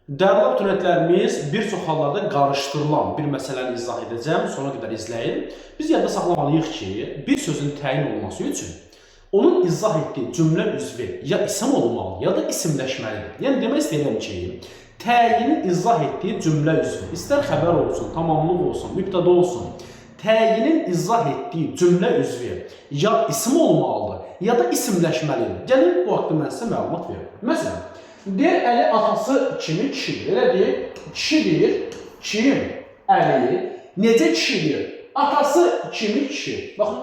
Dəyərli abituriyentlərimiz, bir çox hallarda qarışdırılan bir məsələni izah edəcəm, sona qədər izləyin. Biz yadda saxlamalıyıq ki, bir sözün təyin olması üçün onun izah etdiyi cümlə üzvü ya isim olmalı, ya da isimləşməlidir. Yəni demək istəyirəm ki, təyinin izah etdiyi cümlə üzvü, istər xəbər olsun, tamamlıq olsun, mübtəda olsun, təyinin izah etdiyi cümlə üzvü ya isim olmalıdır, ya da isimləşməlidir. Gəlin bu haqqda mən sizə məlumat verim. Məsələn, deyir, Əli atası kimi kişidir. Elə deyir, kişidir, kim? Əli. Necə kişidir? Atası kimi kişi. Baxın,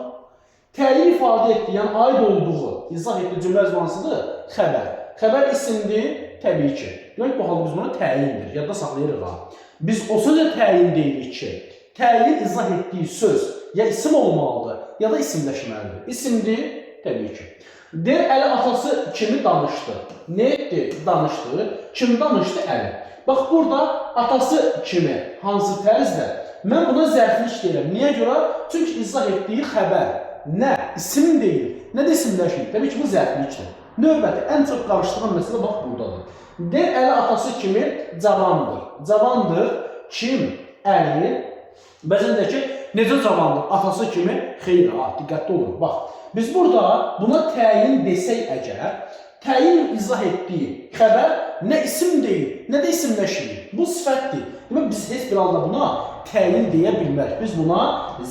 təyin ifadə etdiyi, yəni aid olduğu, izah etdiyi cümlə üzvansıdır, xəbər. Xəbər isimdir, təbii ki. Demək, bu halda biz buna təyindir, yadda saxlayırıq ha. Biz o sözə təyin deyirik ki, təyin izah etdiyi söz ya isim olmalıdır, ya da isimləşməlidir. İsimdir, təbii ki. Deyir, Əli atası kimi danışdı. Ne etdi? Danışdı. Kim danışdı? Əli. Bax, burada atası kimi hansı tərzdə? Mən buna zərflik deyirəm. Niyə görə? Çünki izah etdiyi xəbər nə isim deyil, nə də isimləşmir. Təbii ki, bu zərflikdir. Növbəti, ən çox qarışdıran məsələ bax buradadır. Deyir, Əli atası kimi cavandır. Cavandır. Kim? Əli. Bəzən də ki, necə cavandır? Atası kimi xeyr, diqqətli olun. Bax, biz burada buna təyin desək əgər, təyin izah etdiyi xəbər nə isim deyil, nə də isimləşmir. Bu sifətdir. Demək, biz heç bir halda buna təyin deyə bilmərik. Biz buna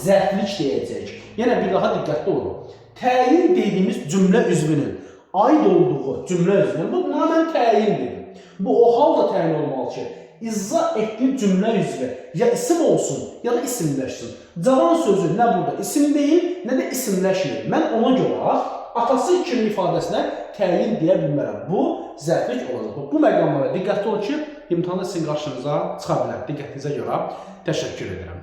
zərflik deyəcəyik. Yenə bir daha diqqətli olun. Təyin dediyimiz cümlə üzvünün aid olduğu cümlə üzvünün, buna mən təyin dedim. Bu o halda təyin olmalı ki, izah etdiyi cümlə üzvü ya isim olsun, ya da isimləşsin. Cavan sözü nə burada isim deyil, nə də isimləşmir. Mən ona görə atası kimi ifadəsinə təyin deyə bilmərəm. Bu zərflik olacaq. Bu məqamlara diqqətli olun ki, imtahanda sizin qarşınıza çıxa bilər. Diqqətinizə görə təşəkkür edirəm.